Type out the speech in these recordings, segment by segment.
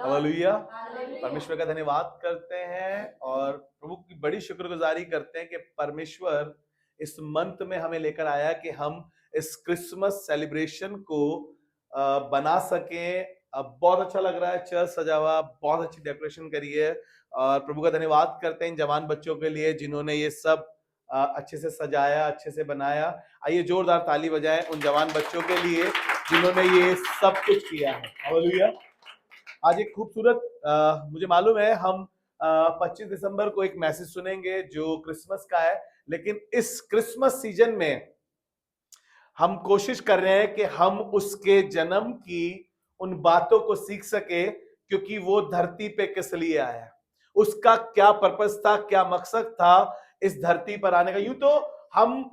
Hallelujah. परमेश्वर का धन्यवाद करते हैं और प्रभु की बड़ी शुक्रगुजारी करते हैं कि परमेश्वर इस मंथ में हमें लेकर आया कि हम इस क्रिसमस सेलिब्रेशन को बना सकें। अब बहुत अच्छा लग रहा है, चर्च सजा हुआ, बहुत अच्छी डेकोरेशन करी है और प्रभु का धन्यवाद करते हैं इन जवान बच्चों के लिए जिन्होंने ये सब अच्छे से सजाया, अच्छे से बनाया। आइए जोरदार ताली बजाएं उन जवान बच्चों के लिए जिन्होंने ये सब कुछ किया है। हालेलुया। आज एक खूबसूरत मुझे मालूम है हम 25 दिसंबर को एक मैसेज सुनेंगे जो क्रिसमस का है, लेकिन इस क्रिसमस सीजन में हम कोशिश कर रहे हैं कि हम उसके जन्म की उन बातों को सीख सके, क्योंकि वो धरती पे किस लिए आया, उसका क्या पर्पस था, क्या मकसद था इस धरती पर आने का। यूं तो हम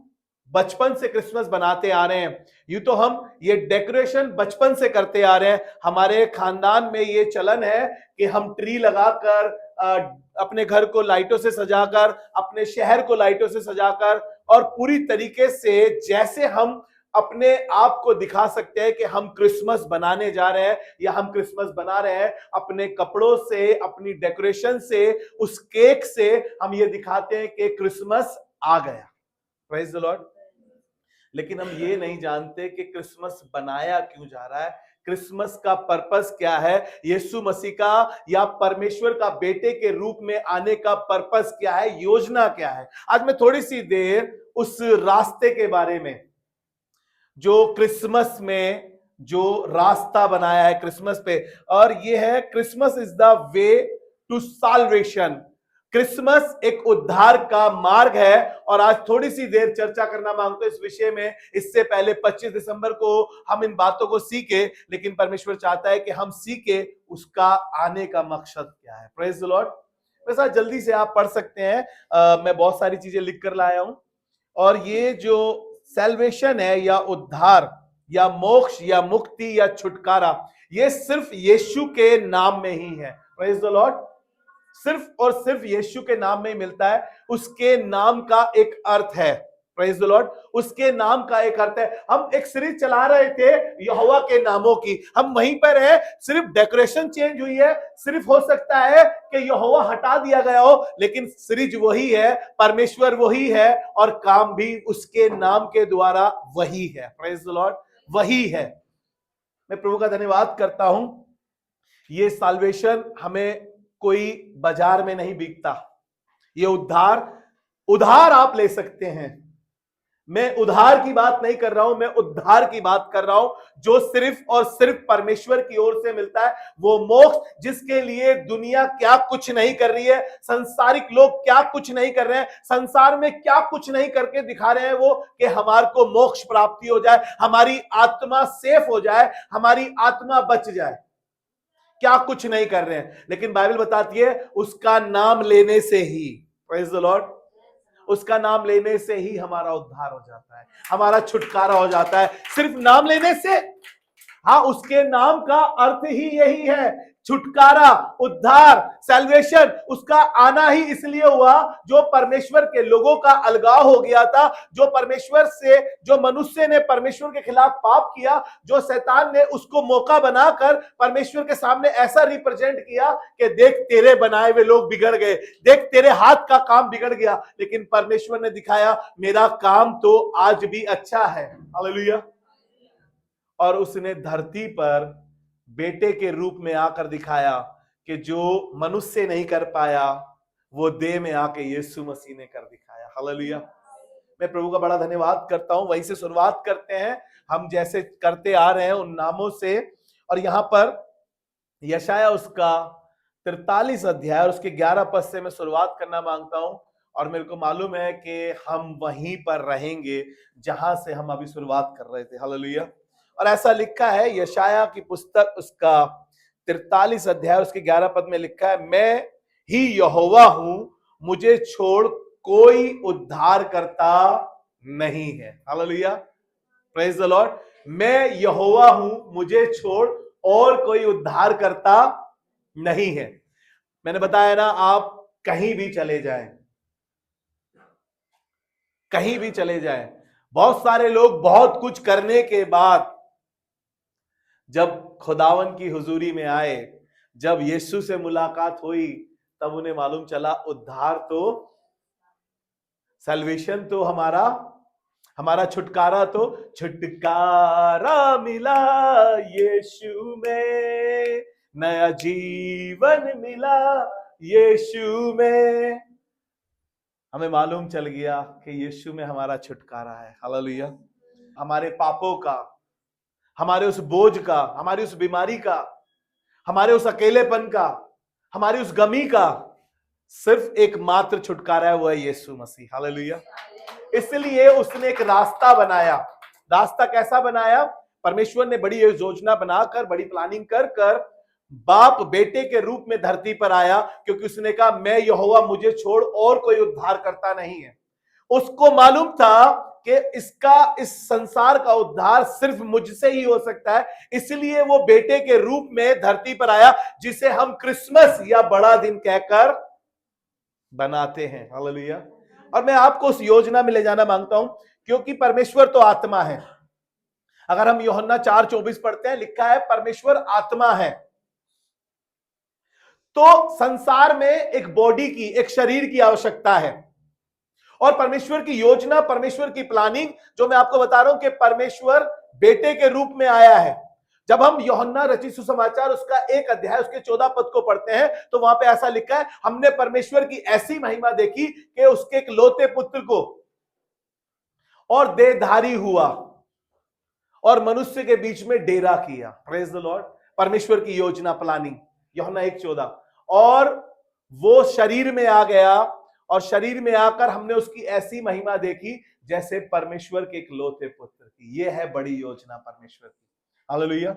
बचपन से क्रिसमस बनाते आ रहे हैं, यूं तो हम ये डेकोरेशन बचपन से करते आ रहे हैं। हमारे खानदान में ये चलन है कि हम ट्री लगाकर, अपने घर को लाइटों से सजाकर, अपने शहर को लाइटों से सजाकर और पूरी तरीके से जैसे हम अपने आप को दिखा सकते हैं कि हम क्रिसमस बनाने जा रहे हैं या हम क्रिसमस बना रहे हैं, अपने कपड़ों से, अपनी डेकोरेशन से, उस केक से हम ये दिखाते हैं कि क्रिसमस आ गया। Praise the Lord. लेकिन हम ये नहीं जानते कि क्रिसमस बनाया क्यों जा रहा है, क्रिसमस का पर्पस क्या है, यीशु मसीह का या परमेश्वर का बेटे के रूप में आने का पर्पस क्या है, योजना क्या है। आज मैं थोड़ी सी देर उस रास्ते के बारे में, जो क्रिसमस में जो रास्ता बनाया है क्रिसमस पे, और ये है Christmas is the way to salvation. Christmas एक उद्धार का मार्ग है और आज थोड़ी सी देर चर्चा करना मांगते इस विषय में। इससे पहले 25 दिसंबर को हम इन बातों को सीखे, लेकिन परमेश्वर चाहता है कि हम सीखे उसका आने का मकसद क्या है। Praise the Lord. वैसा जल्दी से आप पढ़ सकते हैं, मैं बहुत सारी चीजें लिख कर लाया हूं। और ये जो सैल्वेशन है या उद्धार या मोक्ष या मुक्ति या छुटकारा, ये सिर्फ यीशु के नाम में ही है। Praise the Lord. सिर्फ और सिर्फ यीशु के नाम में ही मिलता है। उसके नाम का एक अर्थ है। Praise the Lord. उसके नाम का एक अर्थ है। हम एक सीरीज चला रहे थे यहोवा के नामों की, हम वहीं पर है, सिर्फ डेकोरेशन चेंज हुई है। सिर्फ हो सकता है कि यहोवा हटा दिया गया हो, लेकिन सीरीज वही है, परमेश्वर वही है और काम भी उसके नाम के द्वारा वही है। Praise the Lord. वही है। मैं प्रभु का धन्यवाद करता हूं। ये साल्वेशन हमें कोई बाजार में नहीं बिकता। ये उधार आप ले सकते हैं। मैं उधार की बात नहीं कर रहा हूं, मैं उद्धार की बात कर रहा हूं, जो सिर्फ और सिर्फ परमेश्वर की ओर से मिलता है। वो मोक्ष जिसके लिए दुनिया क्या कुछ नहीं कर रही है, संसारिक लोग क्या कुछ नहीं कर रहे हैं, संसार में क्या कुछ नहीं करके दिखा रहे हैं वो, कि हमारे को मोक्ष प्राप्ति हो जाए, हमारी आत्मा सेफ हो जाए, हमारी आत्मा बच जाए। क्या कुछ नहीं कर रहे हैं, लेकिन बाइबल बताती है उसका नाम लेने से ही, प्रेज द लॉर्ड, उसका नाम लेने से ही हमारा उद्धार हो जाता है, हमारा छुटकारा हो जाता है। सिर्फ नाम लेने से। हाँ, उसके नाम का अर्थ ही यही है, छुटकारा, उद्धार, सैल्वेशन। उसका आना ही इसलिए हुआ जो परमेश्वर के लोगों का अलगाव हो गया था, जो परमेश्वर से, जो मनुष्य ने परमेश्वर के खिलाफ पाप किया, जो शैतान ने उसको मौका बनाकर परमेश्वर के सामने ऐसा रिप्रेजेंट किया कि देख तेरे बनाए हुए लोग बिगड़ गए, देख तेरे हाथ का काम बिगड़ गया, लेकिन परमेश्वर ने दिखाया मेरा काम तो आज भी अच्छा है। हालेलुया। और उसने धरती पर बेटे के रूप में आकर दिखाया कि जो मनुष्य नहीं कर पाया वो देह में आके यीशु मसीह ने कर दिखाया। हालेलुया। मैं प्रभु का बड़ा धन्यवाद करता हूं। वहीं से शुरुआत करते हैं, हम जैसे करते आ रहे हैं उन नामों से। और यहां पर यशाया उसका 43 अध्याय और उसके 11 पद से मैं शुरुआत करना मांगता हूं। और मेरे को मालूम है कि हम वहीं पर रहेंगे जहां से हम अभी शुरुआत कर रहे थे। हालेलुया। और ऐसा लिखा है यशाया की पुस्तक उसका 43 अध्याय उसके 11 पद में लिखा है, मैं ही यहोवा हूं, मुझे छोड़ कोई उद्धार करता नहीं है। हालेलुया। Praise the Lord. मैं यहोवा हूं, मुझे छोड़ और कोई उद्धार करता नहीं है। मैंने बताया ना, आप कहीं भी चले जाएं, कहीं भी चले जाएं, बहुत सारे लोग बहुत कुछ करने के बाद जब खुदावन की हुजूरी में आए, जब यीशु से मुलाकात हुई तब उन्हें मालूम चला उद्धार तो, सैल्वेशन तो हमारा छुटकारा तो, छुटकारा मिला यीशु में, नया जीवन मिला यीशु में। हमें मालूम चल गया कि यीशु में हमारा छुटकारा है। हालेलुया। हमारे पापों का, हमारे उस बोझ का, हमारी उस बीमारी का, हमारे उस अकेलेपन का, हमारी उस गमी का सिर्फ एकमात्र छुटकारा है, वो है यीशु मसीह। हालेलुया। इसलिए उसने एक रास्ता बनाया। रास्ता कैसा बनाया? परमेश्वर ने बड़ी योजना बनाकर, बड़ी प्लानिंग कर कर बाप बेटे के रूप में धरती पर आया, क्योंकि उसने कहा मैं यहोवा, मुझे छोड़ और कोई उद्धार करता नहीं है। उसको मालूम था कि इस संसार का उद्धार सिर्फ मुझसे ही हो सकता है, इसलिए वो बेटे के रूप में धरती पर आया, जिसे हम क्रिसमस या बड़ा दिन कहकर बनाते हैं। हालेलुया। और मैं आपको उस योजना में ले जाना मांगता हूं, क्योंकि परमेश्वर तो आत्मा है। अगर हम यूहन्ना 4:24 पढ़ते हैं, लिखा है परमेश्वर आत्मा है। तो संसार में एक बॉडी की, एक शरीर की आवश्यकता है। और परमेश्वर की योजना, परमेश्वर की प्लानिंग, जो मैं आपको बता रहा हूं कि परमेश्वर बेटे के रूप में आया है। जब हम यूहन्ना रचित सुसमाचार उसका 1 अध्याय उसके 14 पद को पढ़ते हैं, तो वहां पे ऐसा लिखा है, हमने परमेश्वर की ऐसी महिमा देखी कि उसके एक लौते पुत्र को, और देहधारी हुआ और मनुष्य के बीच में डेरा किया। Praise the Lord. परमेश्वर की योजना, प्लानिंग, यूहन्ना 1:14। और वो शरीर में आ गया, और शरीर में आकर हमने उसकी ऐसी महिमा देखी जैसे परमेश्वर के एक लौते पुत्र की। ये है बड़ी योजना परमेश्वर की। हालेलुया।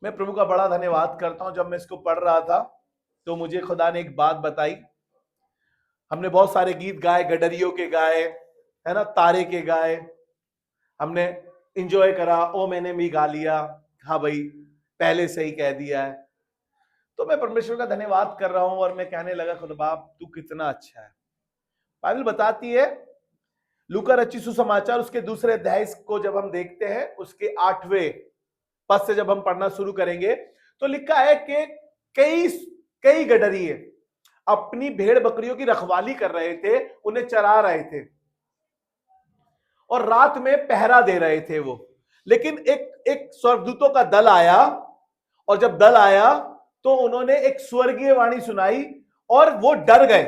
मैं प्रभु का बड़ा धन्यवाद करता हूं। जब मैं इसको पढ़ रहा था तो मुझे खुदा ने एक बात बताई। हमने बहुत सारे गीत गाए, गडरियों के गाए, है ना, तारे के गाए, हमने इंजॉय करा। ओ मैंने भी गा लिया, हाँ भाई पहले से ही कह दिया है। तो मैं परमेश्वर का धन्यवाद कर रहा हूं और मैं कहने लगा, खुदा बाप तू कितना अच्छा है। बाइबल बताती है, लूका रचित सुसमाचार उसके दूसरे अध्याय को जब हम देखते हैं, उसके 8वें पद से जब हम पढ़ना शुरू करेंगे, तो लिखा है कि कई गडरिये अपनी भेड़ बकरियों की रखवाली कर रहे थे, उन्हें चरा रहे थे और रात में पहरा दे रहे थे वो। लेकिन एक स्वर्गदूतों का दल आया, और जब दल आया तो उन्होंने एक स्वर्गीय वाणी सुनाई, और वो डर गए।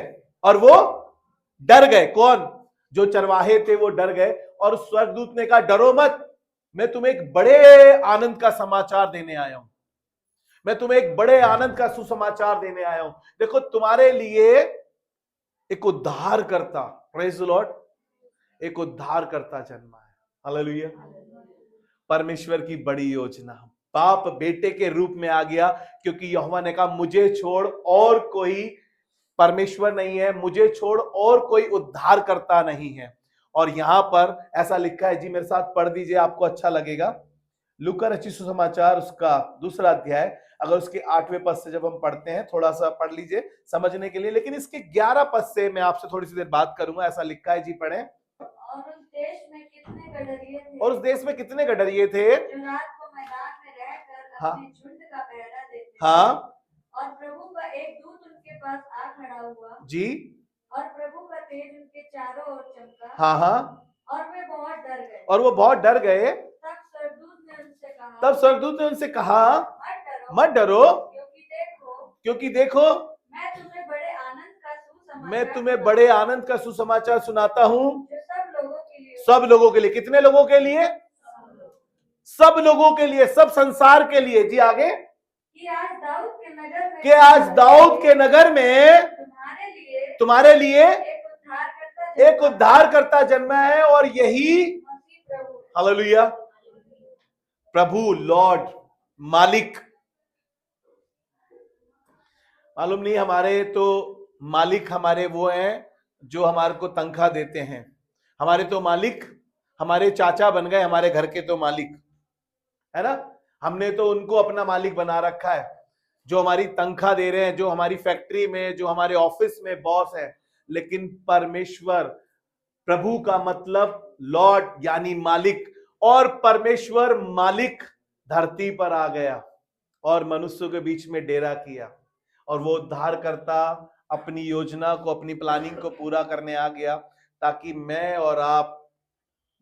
कौन? जो चरवाहे थे वो डर गए। और स्वर्गदूत ने कहा, डरो मत, मैं तुम्हें एक बड़े आनंद का समाचार देने आया हूं। मैं तुम्हें एक बड़े आनंद का सुसमाचार देने आया हूं। देखो, तुम्हारे लिए एक उद्धारकर्ता, प्रेज द लॉर्ड, एक उद्धारकर्ता जन्मा है। हालेलुया। परमेश्वर की बड़ी योजना, बाप बेटे के रूप में आ गया, क्योंकि यहोवा ने कहा मुझे छोड़ और कोई परमेश्वर नहीं है, मुझे छोड़ और कोई उद्धार करता नहीं है। और यहां पर ऐसा लिखा है, जी मेरे साथ पढ़ दीजिए, आपको अच्छा लगेगा। लूका रचित सुसमाचार उसका दूसरा अध्याय, अगर उसके 8वें पद से जब हम पढ़ते हैं, थोड़ा सा पढ़ लीजिए समझने के लिए, लेकिन इसके 11 पद से मैं आपसे थोड़ी सी देर बात करूंगा। ऐसा लिखा है, जी पढ़ें। और उस देश में कितने गडरिये थे जो रात को मैदान में रहकर अपने झुंड का पहरा देते। हाँ। और प्रभु का एक दूत उनके पास आ खड़ा हुआ। जी। और प्रभु का तेज उनके चारों ओर चमका। हाँ हाँ। और वो बहुत डर गए। तब स्वर्गदूत ने उनसे कहा, मत डरो, क्योंकि देखो मैं तुम्हें बड़े आनंद का सुसमाचार सुनाता हूं, सब लोगों के लिए। कितने लोगों के लिए? सब लोगों के लिए, सब संसार के लिए। जी आगे। कि आज दाऊद के नगर में तुम्हारे लिए एक उद्धारकर्ता जन्मा है, और यही हालेलुया, प्रभु, लॉर्ड, मालिक। मालूम नहीं, हमारे तो मालिक हमारे वो हैं जो हमारे को तनख्वाह देते हैं। हमारे तो मालिक हमारे चाचा बन गए, हमारे घर के तो मालिक, है ना। हमने तो उनको अपना मालिक बना रखा है, जो हमारी तनख्वाह दे रहे हैं, जो हमारी फैक्ट्री में, जो हमारे ऑफिस में बॉस है। लेकिन परमेश्वर, प्रभु का मतलब लॉर्ड यानी मालिक, और परमेश्वर मालिक धरती पर आ गया और मनुष्यों के बीच में डेरा किया, और वो उद्धारकर्ता अपनी योजना को, अपनी प्लानिंग को पूरा करने आ गया, ताकि मैं और आप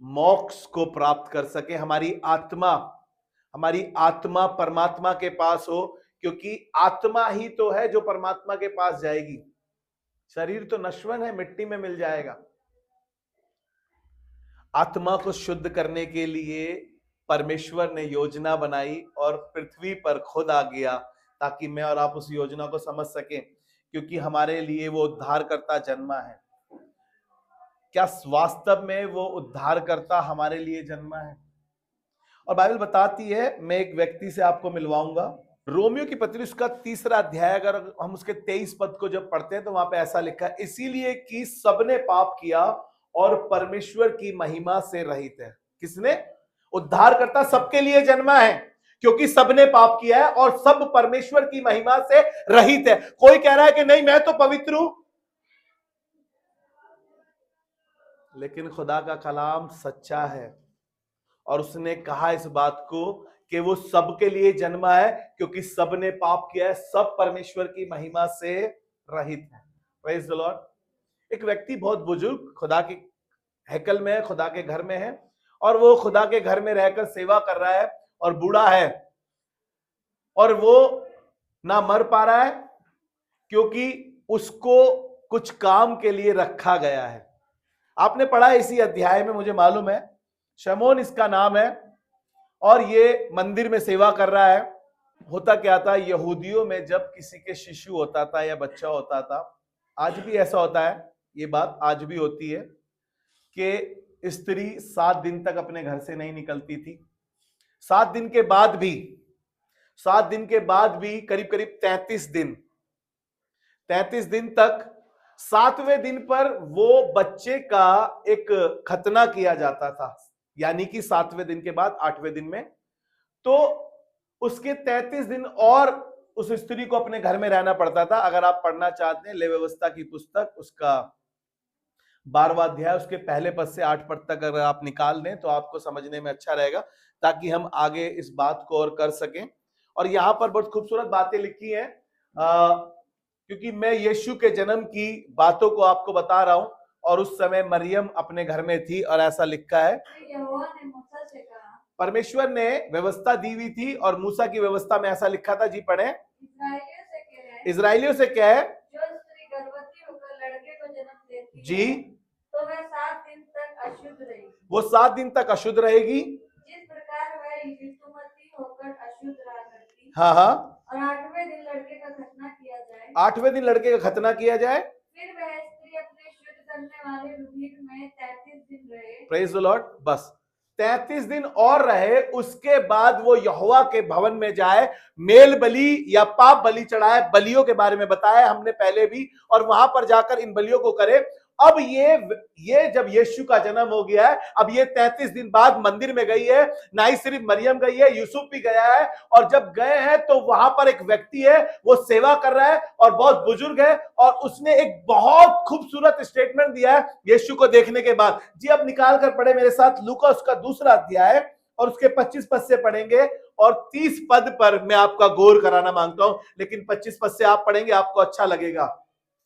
मोक्ष को प्राप्त कर सके। हमारी आत्मा परमात्मा के पास हो, क्योंकि आत्मा ही तो है जो परमात्मा के पास जाएगी। शरीर तो नश्वर है, मिट्टी में मिल जाएगा। आत्मा को शुद्ध करने के लिए परमेश्वर ने योजना बनाई और पृथ्वी पर खुद आ गया, ताकि मैं और आप उस योजना को समझ सकें, क्योंकि हमारे लिए वो उद्धारकर्ता जन्मा है। क्या वास्तव में वो उद्धारकर्ता हमारे लिए जन्मा है? और बाइबल बताती है, मैं एक व्यक्ति से आपको मिलवाऊंगा, रोमियो की पत्री उसका 3 अध्याय, अगर हम उसके 23 पद को जब पढ़ते हैं तो वहां पे ऐसा लिखा है, इसीलिए कि सबने पाप किया और परमेश्वर की महिमा से रहित है। किसने? उद्धारकर्ता सबके लिए जन्मा है, क्योंकि सबने पाप किया है और सब परमेश्वर की महिमा से रहित है। कोई कह रहा है कि नहीं मैं तो पवित्र हूं, लेकिन खुदा का कलाम सच्चा है और उसने कहा इस बात को कि वो सबके लिए जन्मा है, क्योंकि सबने पाप किया है, सब परमेश्वर की महिमा से रहित है। Praise the Lord. एक व्यक्ति बहुत बुजुर्ग खुदा के हैकल में है, खुदा के घर में है, और वो खुदा के घर में रहकर सेवा कर रहा है, और बूढ़ा है, और वो ना मर पा रहा है, क्योंकि उसको कुछ काम के लिए रखा गया है। आपने पढ़ा है इसी अध्याय में, मुझे मालूम है, शमौन इसका नाम है, और ये मंदिर में सेवा कर रहा है। होता क्या था, यहूदियों में जब किसी के शिशु होता था या बच्चा होता था, आज भी ऐसा होता है, ये बात आज भी होती है, कि स्त्री 7 दिन तक अपने घर से नहीं निकलती थी। 7 दिन के बाद भी करीब करीब 33 दिन तक, 7वें दिन पर वो बच्चे का एक खतना किया जाता था, यानी कि 7वें दिन के बाद 8वें दिन में, तो उसके 33 दिन और उस स्त्री को अपने घर में रहना पड़ता था। अगर आप पढ़ना चाहते हैं लेवी व्यवस्था की पुस्तक, उसका 12वां अध्याय, उसके पहले पद से 8 पद तक अगर आप निकाल दें तो आपको समझने में अच्छा रहेगा, ताकि हम आगे इस बात को और कर सकें। और यहां पर बहुत खूबसूरत बातें लिखी हैं, क्योंकि मैं यीशु के जन्म की बातों को आपको बता रहा हूं, और उस समय मरियम अपने घर में थी, और ऐसा लिखा है, परमेश्वर ने व्यवस्था दी हुई थी, और मूसा की व्यवस्था में ऐसा लिखा था, जी पढ़े, इजराइलियों से क्या है, जो स्त्री गर्भवती होकर लड़के को जन्म देती जी, है, तो वह 7 दिन तक अशुद्ध रहेगी। वो 7 दिन तक अशुद्ध रहेगी, जिस प्रकार वह ऋतुमती होकर अशुद्ध रहा करती। हाँ हाँ। और 8वें दिन लड़के का खतना किया जाए, 8वें दिन लड़के का खतना किया जाए, फिर वह स्त्री अपने शुद्ध करने वाले रुधिर में 33 दिन रहे। Praise the Lord. बस 33 दिन और रहे, उसके बाद वो यहोवा के भवन में जाए, मेल बलि या पाप बलि चढ़ाए। बलियों के बारे में बताया हमने पहले भी, और वहां पर जाकर इन बलियों को करे। अब ये जब यीशु का जन्म हो गया है, अब ये 33 दिन बाद मंदिर में गई है, ना ही सिर्फ मरियम गई है, यूसुफ भी गया है, और जब गए हैं तो वहां पर एक व्यक्ति है, वो सेवा कर रहा है और बहुत बुजुर्ग है, और उसने एक बहुत खूबसूरत स्टेटमेंट दिया है यीशु को देखने के बाद। जी अब निकाल कर पढ़े मेरे साथ लूका उसका 2 अध्याय, और उसके 25 पद से पढ़ेंगे, और 30 पद पर मैं आपका गौर कराना मांगता हूं, लेकिन 25 पद से आप पढ़ेंगे, आपको अच्छा लगेगा।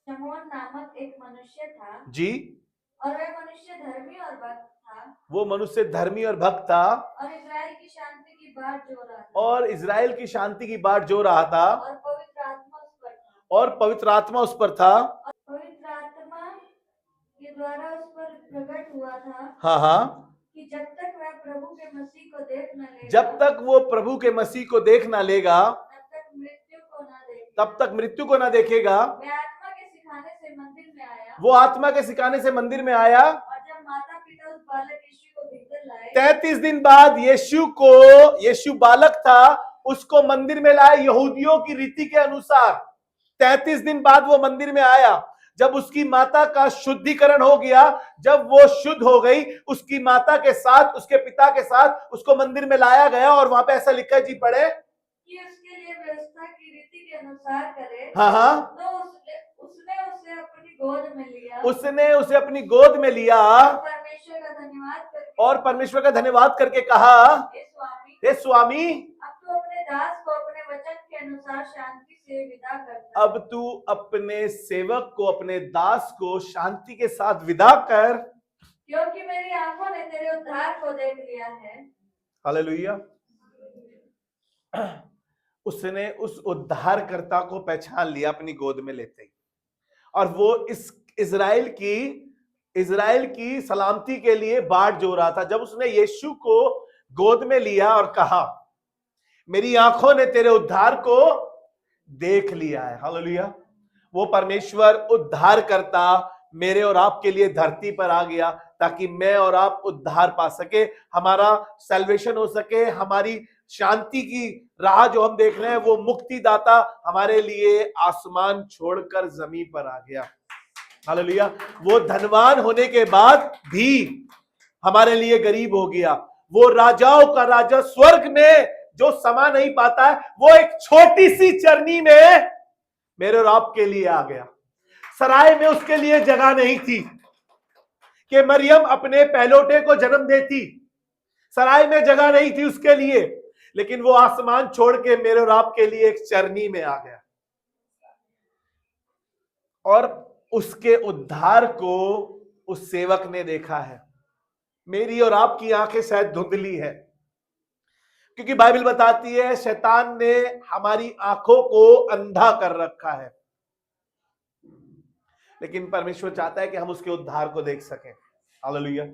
शमौन नामक एक मनुष्य था, जी, और वह मनुष्य धर्मी और भक्त था, वो मनुष्य धर्मी और भक्त था, और इजराइल की शांति की बाट जो रहा था, और इजराइल की शांति की बाट जो रहा था, और पवित्र आत्मा उस पर था, और पवित्र आत्मा उस पर था, और पवित्र आत्मा के द्वारा उस पर प्रकट हुआ था। हाँ हाँ, कि जब तक वह प्रभु के मसीह को देख न लेगा, जब तक वो प्रभु के मसीह को देख ना लेगा, तब तक मृत्यु को न देखेगा। तब तक मृत्यु को ना देखेगा। वह आत्मा के सिखाने से मंदिर में आया, वो आत्मा के सिखाने से मंदिर में आया, और जब माता पिता उस बालक यीशु को भीतर लाए, 33 दिन बाद यीशु बालक था, उसको मंदिर में लाए यहूदियों की रीति के अनुसार। 33 दिन बाद वो मंदिर में आया, जब उसकी माता का शुद्धिकरण हो गया, जब वो शुद्ध हो गई, उसकी माता के साथ, उसके पिता के साथ उसको मंदिर में लाया गया, और वहां पे ऐसा लिखा है, जी पढ़े, कि उसके लिए व्यवस्था की रीति के अनुसार करे। हाँ हाँ, तो उसने उसे अपनी गोद में लिया, उसने उसे अपनी गोद में लिया, और परमेश्वर का धन्यवाद करके कहा, हे स्वामी, अब तो अपने दास को अपने वचन के अनुसार शांति से विदा करता अब तू अपने सेवक को, अपने दास को शांति के साथ विदा कर, क्योंकि मेरी आंखों ने तेरे उद्धार को देख लिया है। हालेलुया। उसने उस उद्धारकर्ता को पहचान लिया अपनी गोद में लेते ही, और वो इस इजराइल की सलामती के लिए बाट जो रहा था। जब उसने यीशु को गोद में लिया और कहा, मेरी आंखों ने तेरे उद्धार को देख लिया है, हालेलुया। वो परमेश्वर उद्धार करता मेरे और आपके लिए धरती पर आ गया ताकि मैं और आप उद्धार पा सके, हमारा सैल्वेशन हो सके, हमारी शांति की राह जो हम देख रहे हैं वो मुक्तिदाता हमारे लिए आसमान छोड़कर जमीन पर आ गया, हालेलुया। वो धनवान होने के बाद भी हमारे लिए गरीब हो गया। वो राजाओं का राजा स्वर्ग में जो समा नहीं पाता है, वो एक छोटी सी चरनी में मेरे और आपके लिए आ गया। सराय में उसके लिए जगह नहीं थी कि मरियम अपने पहलोटे को जन्म देती, सराय में जगह नहीं थी उसके लिए, लेकिन वो आसमान छोड़ के मेरे और आपके लिए एक चरनी में आ गया। और उसके उद्धार को उस सेवक ने देखा है। मेरी और आपकी आंखें शायद धुंधली है, क्योंकि बाइबल बताती है शैतान ने हमारी आंखों को अंधा कर रखा है, लेकिन परमेश्वर चाहता है कि हम उसके उद्धार को देख सकें, हालेलुया।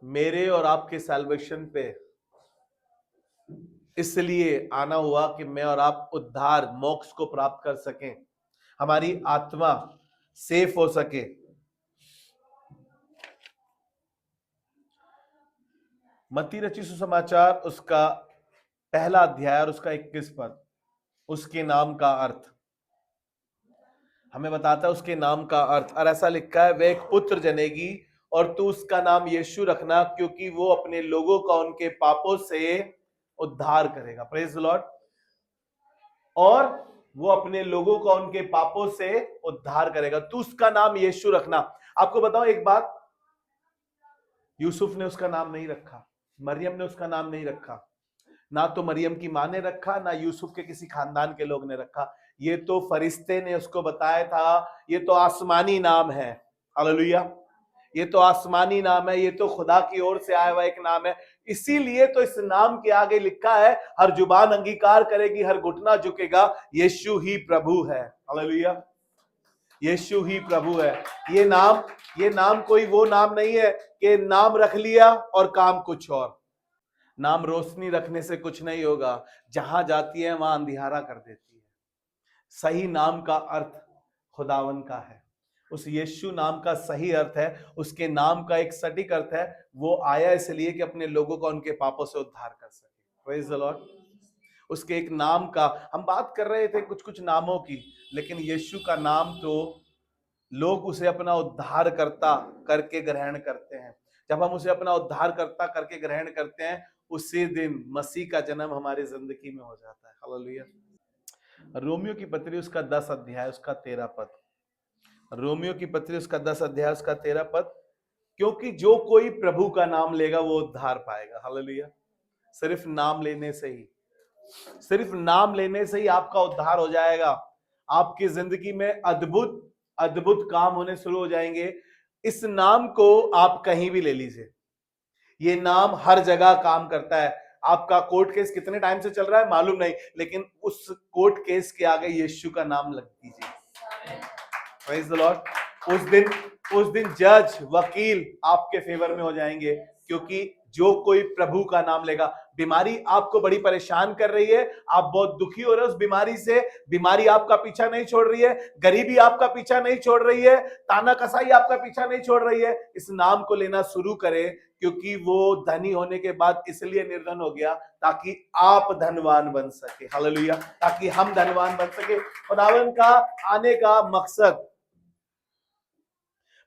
मेरे और आपके सैल्वेशन पे इसलिए आना हुआ कि मैं और आप उद्धार, मोक्ष को प्राप्त कर सकें, हमारी आत्मा सेफ हो सके। मत्ती रचित सुसमाचार उसका पहला अध्याय और उसका 21 पद, उसके नाम का अर्थ हमें बताता है। उसके नाम का अर्थ, और ऐसा लिखा है, वह एक पुत्र जनेगी और तू उसका नाम यीशु रखना, क्योंकि वो अपने लोगों का उनके पापों से उद्धार करेगा। Praise the Lord. और वो अपने लोगों का उनके पापों से उद्धार करेगा, तू उसका नाम यीशु रखना। आपको बताओ एक बात, यूसुफ ने उसका नाम नहीं रखा, मरियम ने उसका नाम नहीं रखा, ना तो मरियम की मां ने रखा, ना यूसुफ के किसी खानदान के लोग ने रखा। ये तो फरिश्ते ने उसको बताया था, ये तो आसमानी नाम है, हालेलुया। ये तो आसमानी नाम है, ये तो खुदा की ओर से आया हुआ एक नाम है। इसीलिए तो इस नाम के आगे लिखा है, हर जुबान अंगीकार करेगी, हर घुटना झुकेगा, यीशु ही प्रभु है, हालेलुया। यीशु ही प्रभु है। ये नाम कोई वो नाम नहीं है कि नाम रख लिया और काम कुछ और। नाम रोशनी रखने से कुछ नहीं होगा, जहां जाती है वहां अंधियारा कर देती है। सही नाम का अर्थ खुदावन का है। उस यीशु नाम का सही अर्थ है, उसके नाम का एक सटीक अर्थ है, वो आया इसलिए कि अपने लोगों का उनके पापों से उद्धार कर सके। Praise the Lord. उसके एक नाम का हम बात कर रहे थे, कुछ कुछ नामों की, लेकिन यीशु का नाम तो लोग उसे अपना उद्धारकर्ता करके ग्रहण करते हैं। जब हम उसे अपना उद्धारकर्ता करके ग्रहण करते हैं, उसी दिन मसीह का जन्म हमारी जिंदगी में हो जाता है, हालेलुया। रोमियो की पत्री उसका 10 अध्याय उसका 13 पद, रोमियो की पत्री उसका 10 अध्याय उसका 13 पद, क्योंकि जो कोई प्रभु का नाम लेगा वो उद्धार पाएगा, हालेलुया। सिर्फ नाम लेने से ही, सिर्फ नाम लेने से ही आपका उद्धार हो जाएगा। आपकी जिंदगी में अद्भुत अद्भुत काम होने शुरू हो जाएंगे। इस नाम को आप कहीं भी ले लीजिए, ये नाम हर जगह काम करता है। आपका कोर्ट केस कितने टाइम से चल रहा है मालूम नहीं, लेकिन उस कोर्ट केस के आगे यीशु का नाम लग दीजिए। Praise the Lord. उस दिन जज, वकील आपके फेवर में हो जाएंगे, क्योंकि जो कोई प्रभु का नाम लेगा। बीमारी आपको बड़ी परेशान कर रही है, आप बहुत दुखी हो रहे हो उस बीमारी से, बीमारी आपका पीछा नहीं छोड़ रही है, गरीबी आपका पीछा नहीं छोड़ रही है, ताना कसाई आपका पीछा नहीं छोड़ रही है, इस नाम को लेना शुरू करें, क्योंकि वो धनी होने के बाद इसलिए निर्धन हो गया ताकि आप धनवान बन सके, हालेलुया, ताकि हम धनवान बन सके। खुदावन का आने का मकसद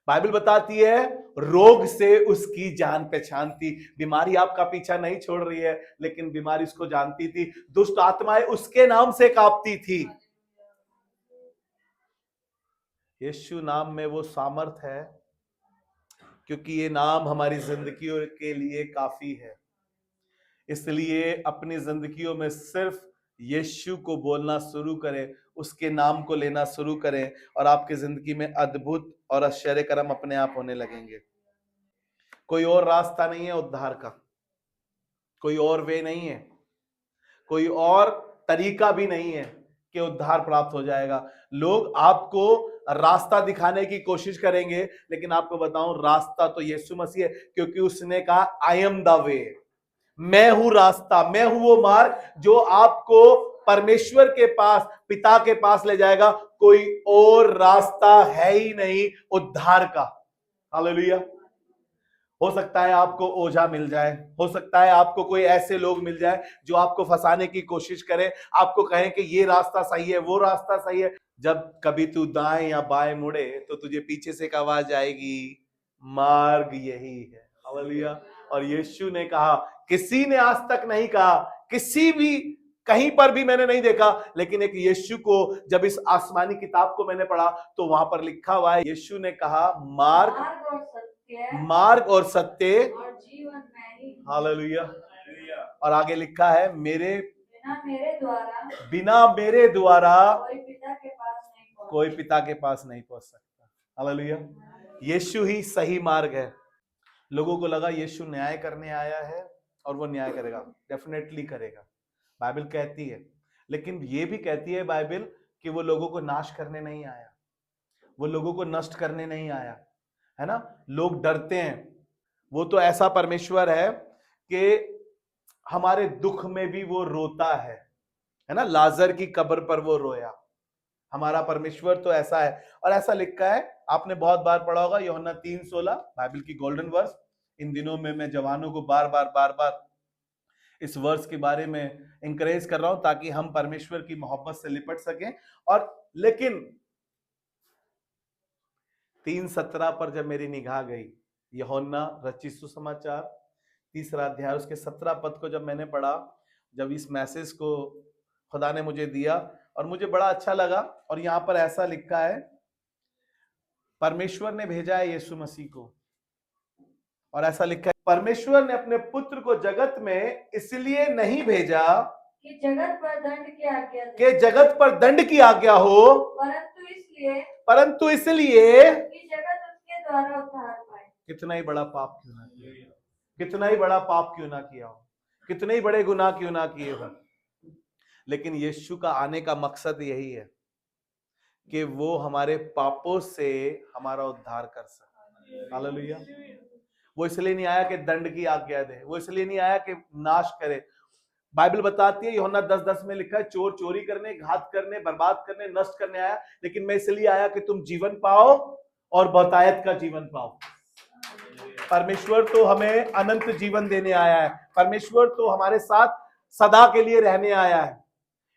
बाइबल बताती है, रोग से उसकी जान पहचान थी। बीमारी आपका पीछा नहीं छोड़ रही है, लेकिन बीमारी उसको जानती थी, दुष्ट आत्माएं उसके नाम से कांपती थी। यीशु नाम में वो सामर्थ है, क्योंकि ये नाम हमारी जिंदगियों के लिए काफी है। इसलिए अपनी जिंदगियों में सिर्फ यीशु को बोलना शुरू करें, उसके नाम को लेना शुरू करें और आपकी जिंदगी में अद्भुत और आश्चर्य कर्म अपने आप होने लगेंगे। कोई और रास्ता नहीं है उद्धार का, कोई और वे नहीं है, कोई और तरीका भी नहीं है कि उद्धार प्राप्त हो जाएगा। लोग आपको रास्ता दिखाने की कोशिश करेंगे, लेकिन आपको बताऊं रास्ता तो यीशु मसीह है, क्योंकि उसने कहा आई एम द वे, मैं हूं रास्ता, मैं हूं वो मार्ग जो आपको परमेश्वर के पास, पिता के पास ले जाएगा। कोई और रास्ता है ही नहीं उद्धार का। हालेलुया। हो सकता है आपको ओझा मिल जाए, हो सकता है आपको कोई ऐसे लोग मिल जाए जो आपको फंसाने की कोशिश करें, आपको कहें कि ये रास्ता सही है, वो रास्ता सही है। जब कभी तू दाएं या बाएं मुड़े तो तुझे पीछे से एक आवाज आएगी, मार्ग यही है। हालेलुया। और यीशु ने कहा, किसी ने आज तक नहीं कहा, किसी भी कहीं पर भी मैंने नहीं देखा, लेकिन एक यीशु को जब इस आसमानी किताब को मैंने पढ़ा तो वहां पर लिखा हुआ है, यीशु ने कहा मार्ग और सत्य और जीवन मैं ही हूँ। हालेलुया। और आगे लिखा है, बिना मेरे द्वारा कोई पिता के पास नहीं पहुंच सकता। हालेलुया। यीशु ही सही मार्ग है। लोगों को लगा यीशु न्याय करने आया है और वो न्याय करेगा, डेफिनेटली करेगा, बाइबल कहती है। लेकिन ये भी कहती है बाइबल कि वो लोगों को नाश करने नहीं आया, वो लोगों को नष्ट करने नहीं आया, है ना। लोग डरते हैं, वो तो ऐसा परमेश्वर है कि हमारे दुख में भी वो रोता है ना। लाजर की कब्र पर वो रोया। हमारा परमेश्वर तो ऐसा है। और ऐसा लिखा है, आपने बहुत बार पढ़ा होगा, यूहन्ना 3:16, बाइबल की गोल्डन वर्स। इन दिनों में मैं जवानों को बार बार इस वर्स के बारे में इंकरेज कर रहा हूं ताकि हम परमेश्वर की मोहब्बत से लिपट सकें। और लेकिन 3:17 पर जब मेरी निगाह गई, यूहन्ना रचित सुसमाचार 3 अध्याय उसके 17 पद को जब मैंने पढ़ा, जब इस मैसेज को खुदा ने मुझे दिया और मुझे बड़ा अच्छा लगा। और यहां पर ऐसा लिखा है, परमेश्वर ने भेजा है यीशु मसीह को, और ऐसा लिखा है, परमेश्वर ने अपने पुत्र को जगत में इसलिए नहीं भेजा कि जगत पर दंड की आज्ञा दे, कि जगत पर दंड की आज्ञा हो, परंतु इसलिए कि जगत उसके द्वारा उद्धार पाए। कितना ही बड़ा पाप क्यों ना किया, कितना ही बड़ा पाप क्यों ना किया हो, कितने ही बड़े गुनाह क्यों ना किए हो, लेकिन यीशु का आने का मकसद यही है कि वो हमारे पापों से हमारा उद्धार कर सके। हालेलुया। वो इसलिए नहीं आया कि दंड की आज्ञा दे, वो इसलिए नहीं आया कि नाश करे। बाइबल बताती है, यूहन्ना 10:10 में लिखा है, चोर चोरी करने, घात करने, बर्बाद करने, नष्ट करने आया, लेकिन मैं इसलिए आया कि तुम जीवन पाओ और बहुतायत का जीवन पाओ। परमेश्वर तो हमें अनंत जीवन देने आया है, परमेश्वर तो हमारे साथ सदा के लिए रहने आया है।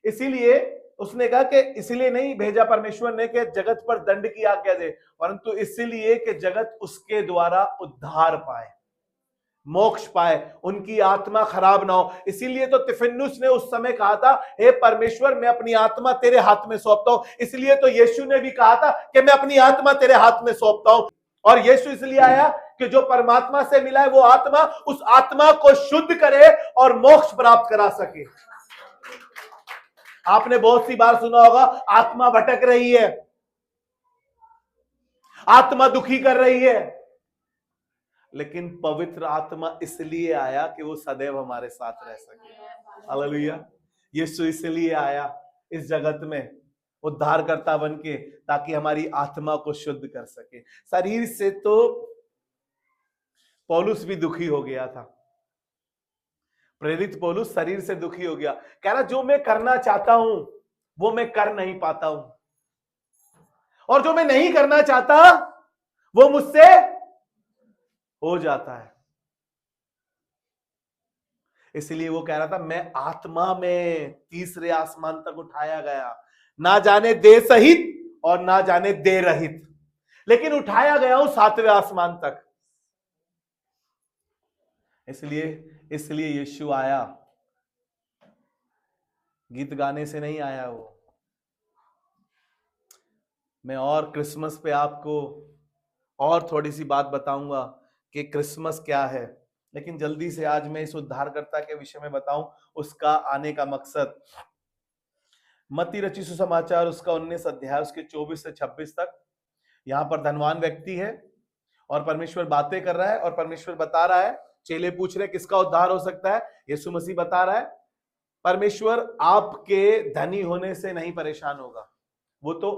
इसीलिए उसने कहा कि इसलिए नहीं भेजा परमेश्वर ने कि जगत पर दंड की आज्ञा दे, परंतु इसलिए कि जगत उसके द्वारा उद्धार पाए, मोक्ष पाए, उनकी आत्मा खराब ना हो। इसीलिए तो तिफिन्नुस ने उस समय कहा था, हे परमेश्वर मैं अपनी आत्मा तेरे हाथ में सौंपता हूं। इसलिए तो यीशु ने भी कहा था कि मैं अपनी आत्मा तेरे हाथ में सौंपता हूं। और यीशु इसलिए आया कि जो परमात्मा से मिला है वो आत्मा उस आत्मा को शुद्ध करे और मोक्ष प्राप्त करा सके। आपने बहुत सी बार सुना होगा, आत्मा भटक रही है, आत्मा दुखी कर रही है, लेकिन पवित्र आत्मा इसलिए आया कि वो सदैव हमारे साथ रह सके। हालेलुया। यीशु इसलिए आया इस जगत में उद्धारकर्ता बन के, ताकि हमारी आत्मा को शुद्ध कर सके। शरीर से तो पौलुस भी दुखी हो गया था, प्रेरित पौलुस शरीर से दुखी हो गया, कह रहा जो मैं करना चाहता हूं वो मैं कर नहीं पाता हूं, और जो मैं नहीं करना चाहता वो मुझसे हो जाता है। इसलिए वो कह रहा था, मैं आत्मा में तीसरे आसमान तक उठाया गया, ना जाने दे सहित और ना जाने दे रहित, लेकिन उठाया गया हूं 7वें आसमान तक। इसलिए यीशु आया, गीत गाने से नहीं आया वो। मैं और क्रिसमस पे आपको और थोड़ी सी बात बताऊंगा कि क्रिसमस क्या है, लेकिन जल्दी से आज मैं इस उद्धारकर्ता के विषय में बताऊं, उसका आने का मकसद। मत्ती रची सुसमाचार उसका 19 अध्याय उसके 24 से 26 तक। यहां पर धनवान व्यक्ति है और परमेश्वर बातें कर रहा है और परमेश्वर बता रहा है, चेले पूछ रहे किसका उद्धार हो सकता है, यीशु मसीह बता रहा है परमेश्वर आपके धनी होने से नहीं परेशान होगा। वो तो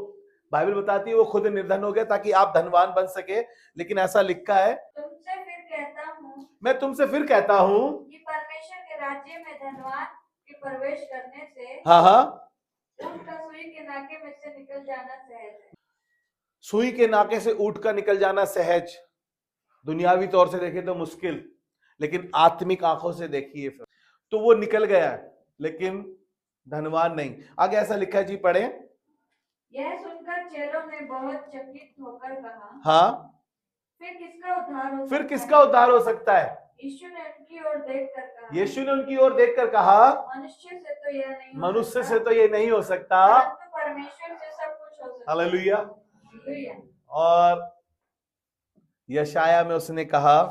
बाइबल बताती है वो खुद निर्धन हो गया ताकि आप धनवान बन सके, लेकिन ऐसा लिखा है तुमसे फिर कहता हूँ मैं तुमसे फिर कहता हूं कि परमेश्वर के राज्य में धनवान के प्रवेश करने से हाँ हाँ ऊँट का सुई के नाके में से निकल जाना सहज है। सुई के नाके से ऊँट का निकल जाना सहज, दुनियावी तौर से देखें तो मुश्किल, लेकिन आत्मिक आंखों से देखिए फिर तो वो निकल गया है, लेकिन धनवान नहीं। आगे ऐसा लिखा है जी, पढ़े। यह सुनकर चेलों ने बहुत चकित होकर कहा, हाँ फिर किसका उद्धार हो फिर सकता किसका है? उद्धार हो सकता है? यीशु ने उनकी ओर देखकर कहा, यीशु ने उनकी ओर देखकर कहा मनुष्य से तो यह नहीं हो मनुष्य सकता, से तो ये नहीं हो सकता, परंतु परमेश्वर से सब कुछ हो सकता है। हालेलुया। हालेलुया। और यशाया में उसने कहा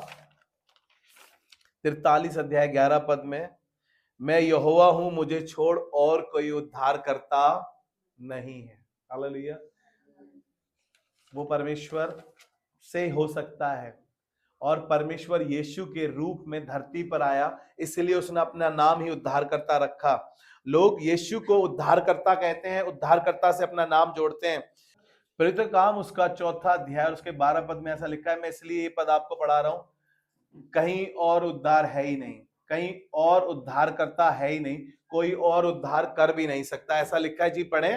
43 अध्याय 11 पद में, मैं यहोवा हूं मुझे छोड़ और कोई उद्धार करता नहीं है। हालेलुया। वो परमेश्वर से हो सकता है और परमेश्वर यीशु के रूप में धरती पर आया, इसलिए उसने अपना नाम ही उद्धारकर्ता रखा। लोग यीशु को उद्धारकर्ता कहते हैं, उद्धारकर्ता से अपना नाम जोड़ते हैं। प्रेरितों का काम उसका 4 अध्याय उसके 12 पद में ऐसा लिखा है, मैं इसलिए ये पद आपको पढ़ा रहा हूं, कहीं और उद्धार है ही नहीं, कहीं और उद्धारकर्ता है ही नहीं, कोई और उद्धार कर भी नहीं सकता, ऐसा लिखा है जी, पढ़े।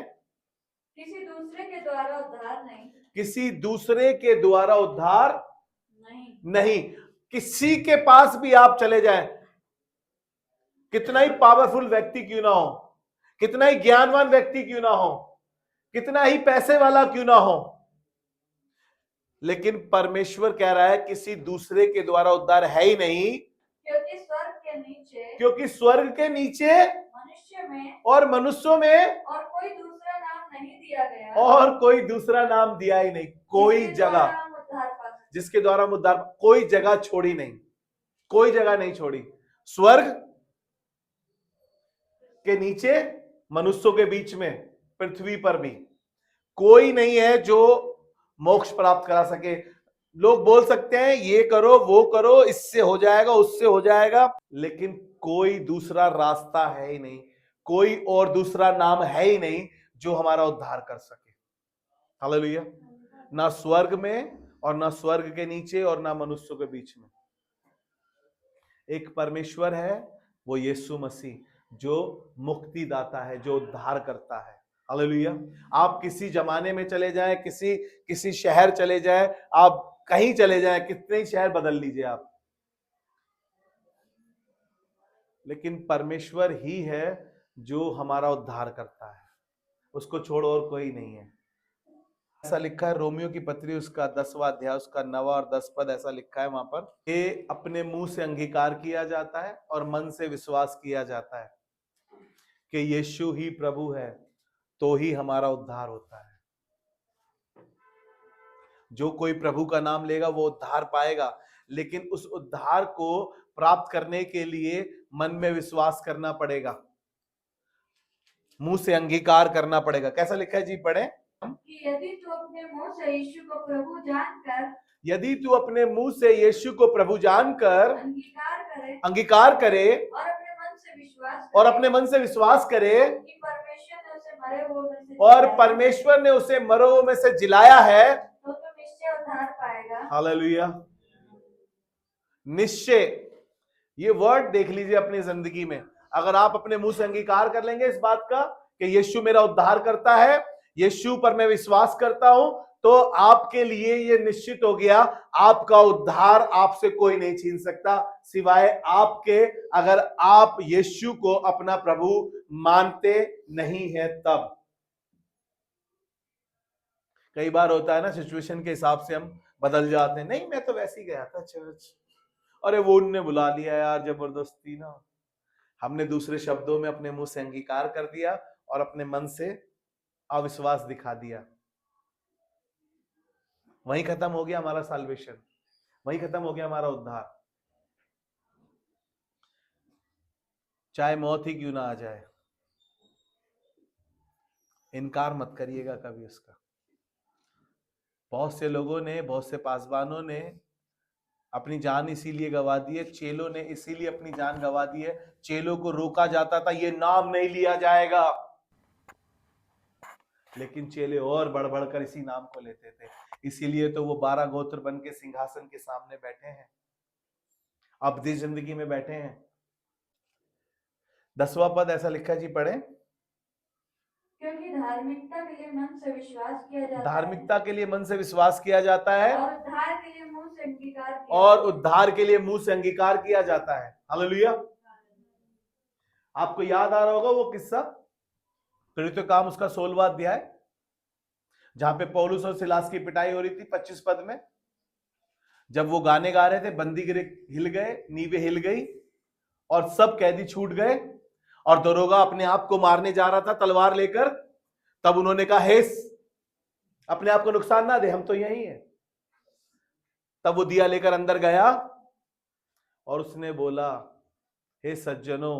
किसी दूसरे के द्वारा उद्धार नहीं, किसी दूसरे के द्वारा उद्धार नहीं, नहीं। किसी के पास भी आप चले जाएं, कितना ही पावरफुल व्यक्ति क्यों ना हो, कितना ही ज्ञानवान व्यक्ति क्यों ना हो, कितना ही पैसे वाला क्यों ना हो, लेकिन परमेश्वर कह रहा है किसी दूसरे के द्वारा उद्धार है ही नहीं, क्योंकि क्योंकि स्वर्ग के नीचे मनुष्य में और मनुष्यों में और कोई दूसरा नाम नहीं दिया गया, और कोई दूसरा नाम दिया ही नहीं, कोई जिसके द्वारा जगह हम उद्धार पा सकें। जिसके द्वारा हम उद्धार, कोई जगह छोड़ी नहीं, कोई जगह नहीं छोड़ी। स्वर्ग के नीचे, मनुष्यों के बीच में, पृथ्वी पर भी कोई नहीं है जो मोक्ष प्राप्त करा सके। लोग बोल सकते हैं ये करो वो करो, इससे हो जाएगा उससे हो जाएगा, लेकिन कोई दूसरा रास्ता है ही नहीं, कोई और दूसरा नाम है ही नहीं जो हमारा उद्धार कर सके। हालेलुया। ना स्वर्ग में और ना स्वर्ग के नीचे और ना मनुष्यों के बीच में, एक परमेश्वर है, वो यीशु मसीह, जो मुक्तिदाता है, जो उद्धार करता है। हालेलुया। आप किसी जमाने में चले जाएं, किसी शहर चले जाएं, आप कहीं चले जाएं, कितने ही शहर बदल लीजिए आप, लेकिन परमेश्वर ही है जो हमारा उद्धार करता है, उसको छोड़ और कोई नहीं है। ऐसा लिखा है रोमियो की पत्री उसका 10वां अध्याय उसका 9 और 10 पद, ऐसा लिखा है वहां पर, ये अपने मुंह से अंगीकार किया जाता है और मन से विश्वास किया जाता है कि यीशु ही प्रभु है तो ही हमारा उद्धार होता है। जो कोई प्रभु का नाम लेगा वो उद्धार पाएगा, लेकिन उस उद्धार को प्राप्त करने के लिए मन में विश्वास करना पड़ेगा, मुंह से अंगीकार करना पड़ेगा। कैसा लिखा है जी, पढ़े। कि यदि तू अपने मुंह से यीशु को प्रभु जानकर, यदि तू अपने मुंह से यीशु को प्रभु जानकर अंगीकार करे और और अपने मन से विश्वास करे कि परमेश्वर ने उसे मरों में से जिलाया है, तो निश्चय उद्धार पाएगा। हालेलुया। निश्चय, ये वर्ड देख लीजिए अपनी जिंदगी में, अगर आप अपने मुंह से अंगीकार कर लेंगे इस बात का कि यीशु मेरा उद्धार करता है, यीशु पर मैं विश्वास करता हूं, तो आपके लिए ये निश्चित हो गया, आपका उद्धार आपसे कोई नहीं छीन सकता सिवाय आपके, अगर आप यीशु को अपना प्रभु मानते नहीं है तब। कई बार होता है ना, सिचुएशन के हिसाब से हम बदल जाते हैं, नहीं मैं तो वैसे ही गया था चर्च, अरे वो उनने बुला लिया यार जबरदस्ती ना, हमने दूसरे शब्दों में अपने मुंह से अंगीकार कर दिया और अपने मन से अविश्वास दिखा दिया, वहीं खत्म हो गया हमारा साल्वेशन, वहीं खत्म हो गया हमारा उद्धार, चाहे मौत ही क्यों ना आ जाए। इनकार मत करिएगा कभी उसका। बहुत से लोगों ने, बहुत से पासवानों ने अपनी जान इसीलिए गंवा दी है, चेलों ने इसीलिए अपनी जान गंवा दी है। चेलों को रोका जाता था, ये नाम नहीं लिया जाएगा, लेकिन चेले और बढ़ बढ़कर इसी नाम को लेते थे। इसीलिए तो वो 12 गोत्र बन के सिंहासन के सामने बैठे हैं, अबदी जिंदगी में बैठे हैं। 10वां पद ऐसा लिखा जी, पढ़े। क्योंकि धार्मिकता के लिए मन से विश्वास किया जाता है, धार्मिकता के लिए मन से विश्वास किया जाता है, और उद्धार के लिए मुंह से अंगीकार किया और जाता है। उद्धार के लिए मुंह से अंगीकार किया जाता है। हालेलुया। आपको याद आ रहा होगा वो किस्सा, प्रेरितों के काम उसका 16वां अध्याय, जहां पे पौलुस और सिलास की पिटाई हो रही थी। 25 पद में जब वो गाने गा रहे थे, बंदी गिरे हिल गए, नींवें हिल गई और सब कैदी छूट गए, और दरोगा अपने आप को मारने जा रहा था तलवार लेकर। तब उन्होंने कहा, हे अपने आप को नुकसान ना दे, हम तो यही हैं। तब वो दिया लेकर अंदर गया और उसने बोला, हे सज्जनों,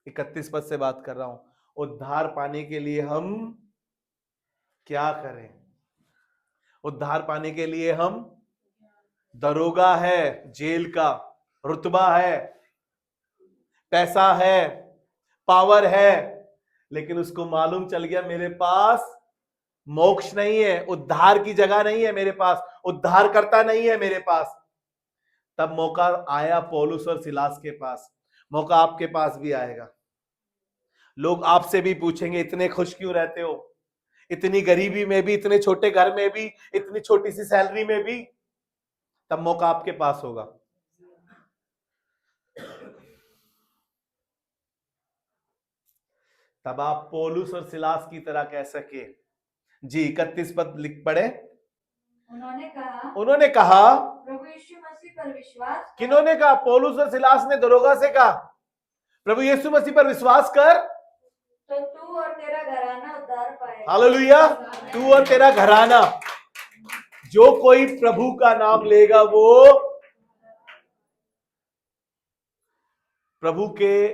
31 पद से बात कर रहा हूं, उद्धार पाने के लिए हम क्या करें? उद्धार पाने के लिए हम, दरोगा है, जेल का रुतबा है, पैसा है, पावर है, लेकिन उसको मालूम चल गया मेरे पास मोक्ष नहीं है, उद्धार की जगह नहीं है मेरे पास, उद्धार करता नहीं है मेरे पास। तब मौका आया पौलुस और सिलास के पास, मौका आपके पास भी आएगा। लोग आपसे भी पूछेंगे, इतने खुश क्यों रहते हो, इतनी गरीबी में भी, इतने छोटे घर में भी, इतनी छोटी सी सैलरी में भी। तब मौका आपके पास होगा। तब आप पौलुस और सिलास की तरह कह सके। जी 31 पद लिख पढ़े। उन्होंने कहा प्रभु यीशु मसीह पर विश्वास। किन्होंने कहा? पौलुस और सिलास ने दरोगा से कहा, प्रभु यीशु मसीह पर विश्वास कर, तो तू और तेरा घराना उद्धार पाएगा। हालेलुया। तू और तेरा घराना, जो कोई प्रभु का नाम लेगा वो प्रभु के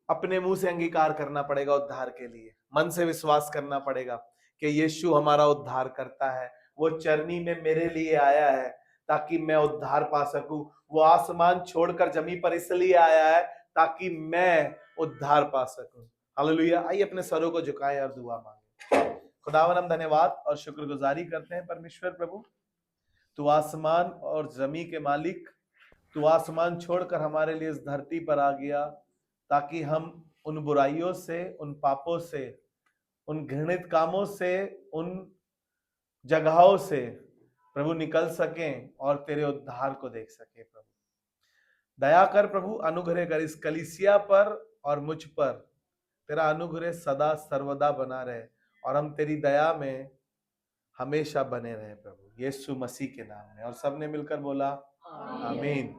अपने मुंह से अंगीकार करना पड़ेगा उद्धार के लिए, मन से विश्वास करना पड़ेगा कि यीशु हमारा उद्धार करता है। वो चरनी में मेरे लिए आया है ताकि मैं उद्धार पा सकूं। वो आसमान छोड़कर जमीन पर इसलिए आया है ताकि मैं उद्धार पा सकूं। हालेलुया। आइए अपने सरों को झुकाएं और दुआ मांगे। खुदावन, हम धन्यवाद और शुक्रगुजारी करते हैं परमेश्वर प्रभु, तू आसमान और जमीन के मालिक, तू आसमान छोड़कर हमारे लिए इस धरती पर आ गया ताकि हम उन बुराइयों से, उन पापों से, उन घृणित कामों से, उन जगहों से प्रभु निकल सकें और तेरे उद्धार को देख सकें। प्रभु दया कर, प्रभु अनुग्रह कर इस कलीसिया पर और मुझ पर, तेरा अनुग्रह सदा सर्वदा बना रहे और हम तेरी दया में हमेशा बने रहे प्रभु, यीशु मसीह के नाम में। और सबने मिलकर बोला आमीन।